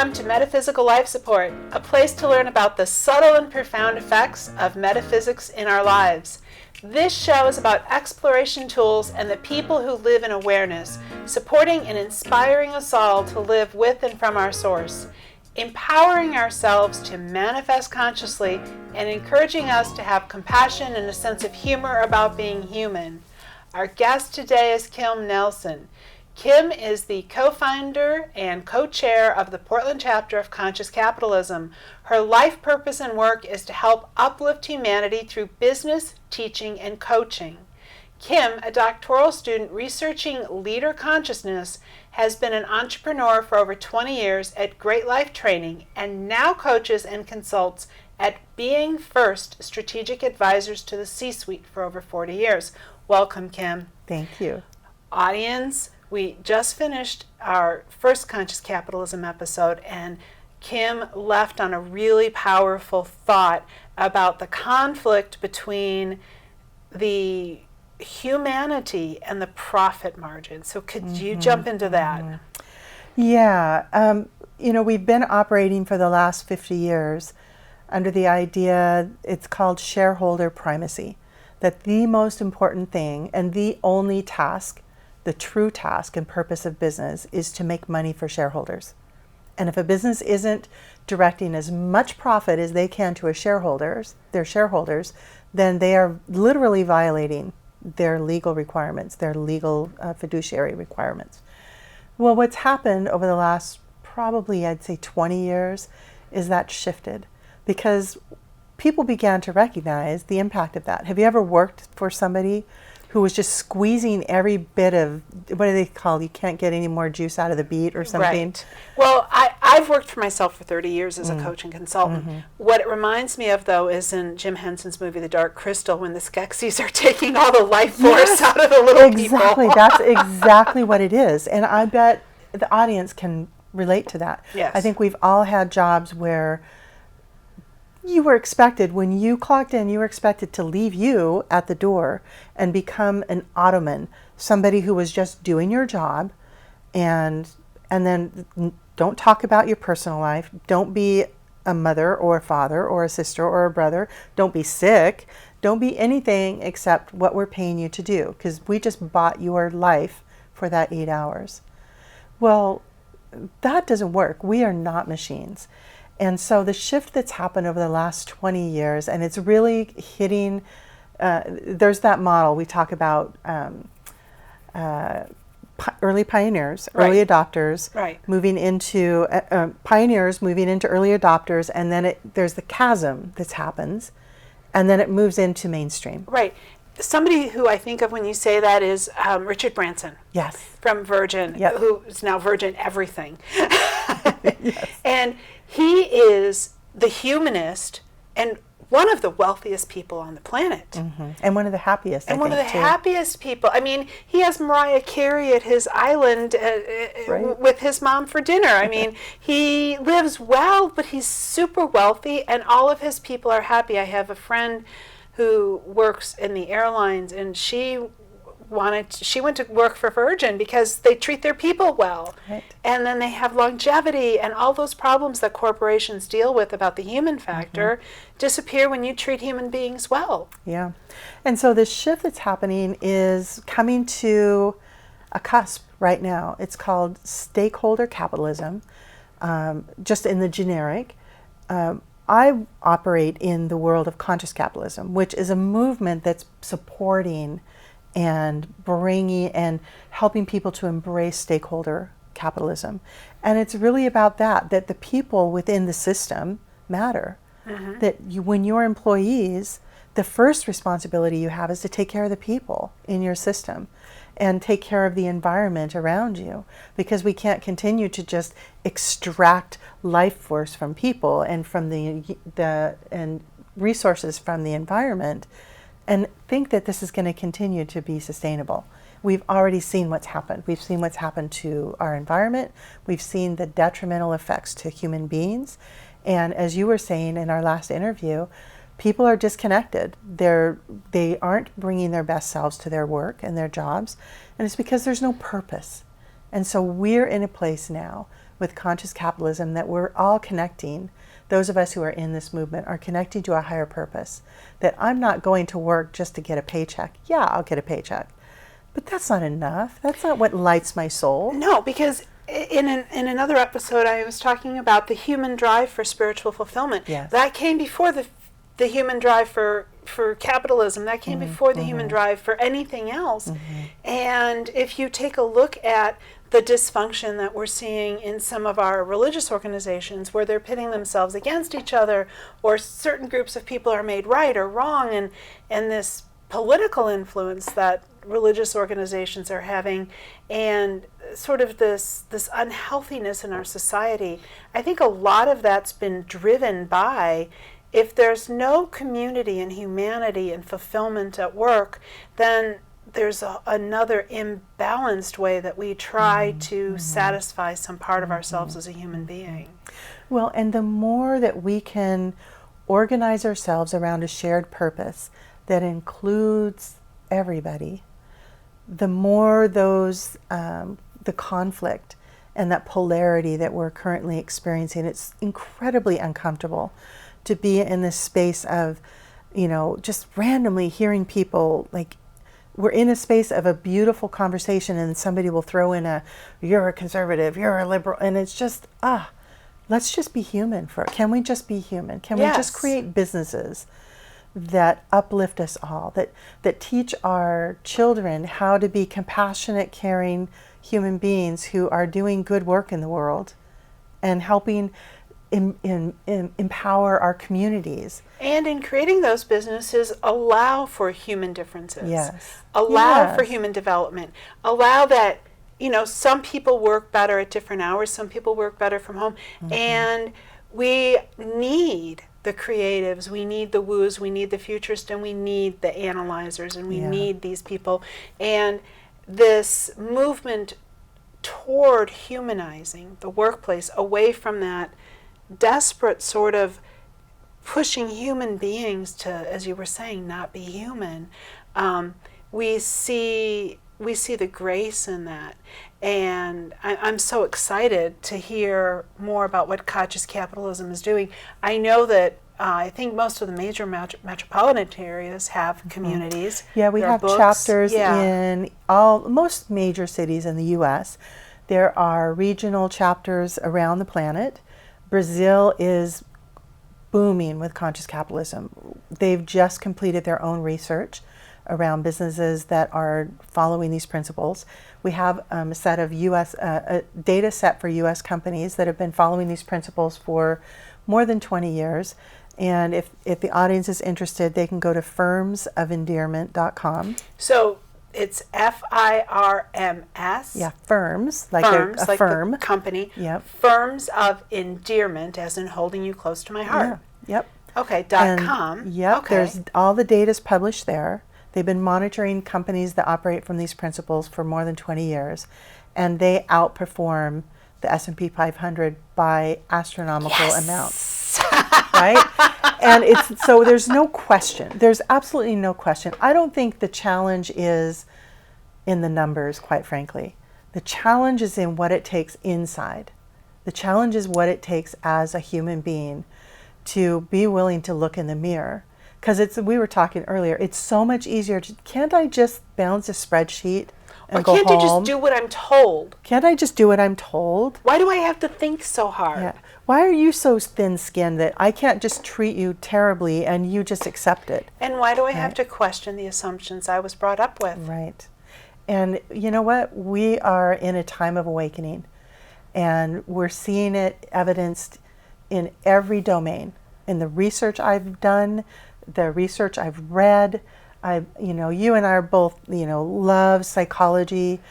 Welcome to Metaphysical Life Support, a place to learn about the subtle and profound effects of metaphysics in our lives. This show is about exploration tools and the people who live in awareness, supporting and inspiring us all to live with and from our source, empowering ourselves to manifest consciously, and encouraging us to have compassion and a sense of humor about being human. Our guest today is Kymm Nelsen. Kymm is the co-founder and co-chair of the Portland chapter of Conscious Capitalism. Her life purpose and work is to help uplift humanity through business, teaching, and coaching. Kymm, a doctoral student researching leader consciousness, has been an entrepreneur for over 20 years at Great Life Training and now coaches and consults at Being First Strategic Advisors to the C-Suite for over 40 years. Welcome, Kymm. Thank you. Audience, we just finished our first Conscious Capitalism episode, and Kymm left on a really powerful thought about the conflict between the humanity and the profit margin. So could you jump into that? Yeah. We've been operating for the last 50 years under the idea, it's called shareholder primacy, that the most important thing and the only task, the true task and purpose of business, is to make money for shareholders. And if a business isn't directing as much profit as they can to their shareholders, then they are literally violating their legal requirements, their legal fiduciary requirements. Well, what's happened over the last probably, I'd say 20 years, is that shifted because people began to recognize the impact of that. Have you ever worked for somebody who was just squeezing every bit of, what do they call, you can't get any more juice out of the beet or something? Right. Well, I've worked for myself for 30 years as a coach and consultant. What it reminds me of, though, is in Jim Henson's movie, The Dark Crystal, when the Skeksis are taking all the life force out of the little people. Exactly. That's exactly what it is. And I bet the audience can relate to that. Yes. I think we've all had jobs where you were expected, when you clocked in, you were expected to leave you at the door and become an automan, somebody who was just doing your job, and then don't talk about your personal life. Don't be a mother or a father or a sister or a brother. Don't be sick. Don't be anything except what we're paying you to do, because we just bought your life for that 8 hours. Well, that doesn't work. We are not machines. And so the shift that's happened over the last 20 years, and it's really hitting, there's that model we talk about, early pioneers, early adopters, moving into, pioneers moving into early adopters, and then there's the chasm that happens, and then it moves into mainstream. Right. Somebody who I think of when you say that is Richard Branson. Yes. From Virgin, who is now Virgin Everything. Yes. And he is the humanist and one of the wealthiest people on the planet. And one of the happiest, and one of the happiest people. I mean, he has Mariah Carey at his island with his mom for dinner. I mean, he lives well, but he's super wealthy, and all of his people are happy. I have a friend who works in the airlines, and she went to work for Virgin because they treat their people well. Right. And then they have longevity, and all those problems that corporations deal with about the human factor disappear when you treat human beings well. Yeah. And so the shift that's happening is coming to a cusp right now. It's called stakeholder capitalism, just in the generic. I operate in the world of conscious capitalism, which is a movement that's supporting and bringing and helping people to embrace stakeholder capitalism. And it's really about that the people within the system matter. That when you're employees, the first responsibility you have is to take care of the people in your system and take care of the environment around you, because we can't continue to just extract life force from people and from and resources from the environment and think that this is going to continue to be sustainable. We've already seen what's happened. We've seen what's happened to our environment. We've seen the detrimental effects to human beings. And as you were saying in our last interview, people are disconnected. They aren't bringing their best selves to their work and their jobs, and it's because there's no purpose. And so we're in a place now with conscious capitalism that we're all connecting. Those of us who are in this movement are connecting to a higher purpose. That I'm not going to work just to get a paycheck. Yeah, I'll get a paycheck. But that's not enough. That's not what lights my soul. No, because in another episode I was talking about the human drive for spiritual fulfillment. Yes. That came before the human drive for capitalism. That came before the human drive for anything else. And if you take a look at the dysfunction that we're seeing in some of our religious organizations, where they're pitting themselves against each other, or certain groups of people are made right or wrong, and this political influence that religious organizations are having, and sort of this unhealthiness in our society, I think a lot of that's been driven by, if there's no community and humanity and fulfillment at work, then there's another imbalanced way that we try to satisfy some part of ourselves as a human being. Well, and the more that we can organize ourselves around a shared purpose that includes everybody, the more those the conflict and that polarity that we're currently experiencing. It's incredibly uncomfortable to be in this space of, just randomly hearing people, like, we're in a space of a beautiful conversation and somebody will throw in you're a conservative, you're a liberal, and it's just, let's just be human. Can we just be human? Can we just create businesses that uplift us all, that teach our children how to be compassionate, caring human beings who are doing good work in the world and helping empower our communities. And in creating those businesses, allow for human differences. Yes. Allow for human development. Allow that, some people work better at different hours, some people work better from home. And we need the creatives, we need the woos, we need the futurists, and we need the analyzers, and we need these people. And this movement toward humanizing the workplace, away from that desperate sort of pushing human beings to, as you were saying, not be human. We see the grace in that, and I'm so excited to hear more about what conscious capitalism is doing. I know that I think most of the major metropolitan areas have communities. Yeah, we have chapters in most major cities in the U.S. There are regional chapters around the planet. Brazil is booming with conscious capitalism. They've just completed their own research around businesses that are following these principles. We have a set of a data set for U.S. companies that have been following these principles for more than 20 years. And if the audience is interested, they can go to firmsoфendearment.com. So it's FIRMS. Yeah, firms, like firms, a like firm. The company. Yep. Firms of endearment, as in holding you close to my heart. Yeah. Yep. Okay, .com. Yep, okay. There's all the data's published there. They've been monitoring companies that operate from these principles for more than 20 years, and they outperform the S&P 500 by astronomical amounts. Right? And so there's no question. There's absolutely no question. I don't think the challenge is in the numbers, quite frankly. The challenge is in what it takes inside. The challenge is what it takes as a human being to be willing to look in the mirror. Because we were talking earlier, it's so much easier. Can't I just bounce a spreadsheet and go home? Or can't you just do what I'm told? Can't I just do what I'm told? Why do I have to think so hard? Yeah. Why are you so thin-skinned that I can't just treat you terribly and you just accept it? And why do I have to question the assumptions I was brought up with? Right. And you know what? We are in a time of awakening, and we're seeing it evidenced in every domain. In the research I've done, the research I've read, you and I are both, love psychology.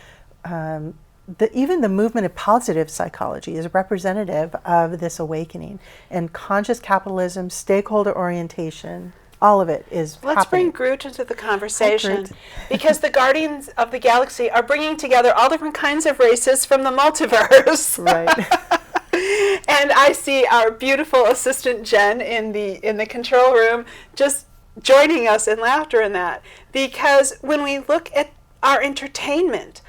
Even the movement of positive psychology is representative of this awakening. And conscious capitalism, stakeholder orientation, all of it is Let's happening. bring Groot into the conversation. Hi, because the Guardians of the Galaxy are bringing together all different kinds of races from the multiverse. Right. And I see our beautiful assistant Jen in the control room just joining us in laughter in that. Because when we look at our entertainment,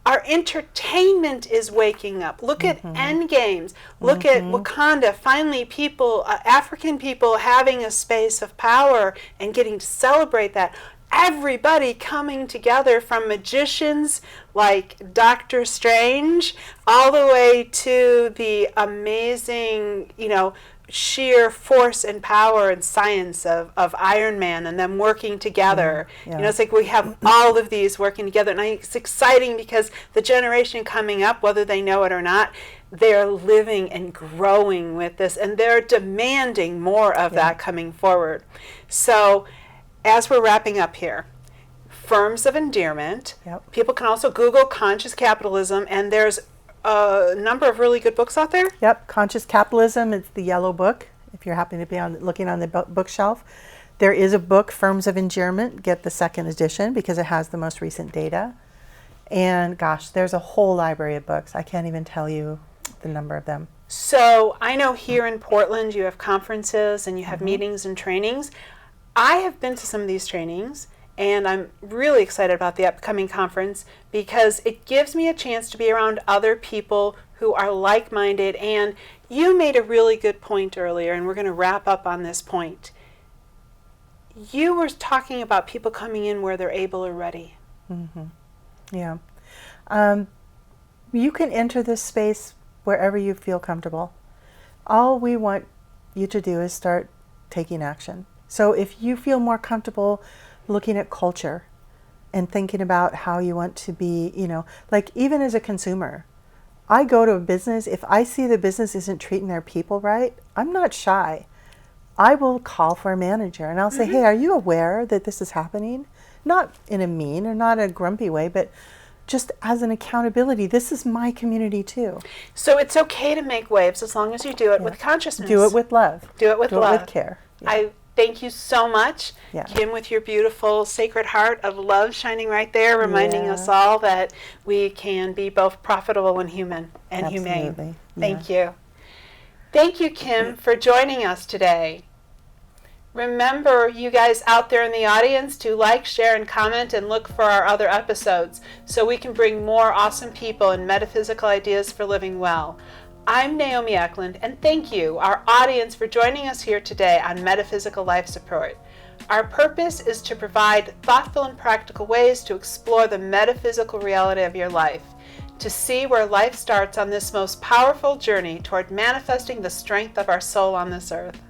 Our entertainment is waking up. Look at Endgames. Look at Wakanda. Finally, people, African people having a space of power and getting to celebrate that. Everybody coming together, from magicians like Doctor Strange all the way to the amazing, sheer force and power and science of Iron Man and them working together. Yeah. It's like we have all of these working together, and it's exciting because the generation coming up, whether they know it or not, they're living and growing with this, and they're demanding more of that coming forward. So as we're wrapping up here, forms of endearment. Yep. People can also Google Conscious Capitalism, and there's a number of really good books out there. Yep, Conscious Capitalism. It's the yellow book. If you're happy to be looking on the bookshelf, there is a book, Firms of Endearment. Get the second edition because it has the most recent data. And gosh, there's a whole library of books. I can't even tell you the number of them. So I know here in Portland you have conferences and you have meetings and trainings. I have been to some of these trainings, and I'm really excited about the upcoming conference because it gives me a chance to be around other people who are like-minded. And you made a really good point earlier, and we're going to wrap up on this point. You were talking about people coming in where they're able or ready. Yeah. You can enter this space wherever you feel comfortable. All we want you to do is start taking action. So if you feel more comfortable looking at culture and thinking about how you want to be, like even as a consumer, I go to a business, if I see the business isn't treating their people right, I'm not shy. I will call for a manager and I'll say, hey, are you aware that this is happening? Not in a mean or not a grumpy way, but just as an accountability. This is my community too. So it's okay to make waves as long as you do it with consciousness. Do it with love. Do it with love. Do it with care. Yeah. I thank you so much, Yeah. Kymm, with your beautiful sacred heart of love shining right there, reminding us all that we can be both profitable and human and humane. Absolutely. Thank you. Thank you, Kymm, for joining us today. Remember, you guys out there in the audience, to like, share, and comment, and look for our other episodes so we can bring more awesome people and metaphysical ideas for living well. I'm Naomi Eklund, and thank you, our audience, for joining us here today on Metaphysical Life Support. Our purpose is to provide thoughtful and practical ways to explore the metaphysical reality of your life, to see where life starts on this most powerful journey toward manifesting the strength of our soul on this earth.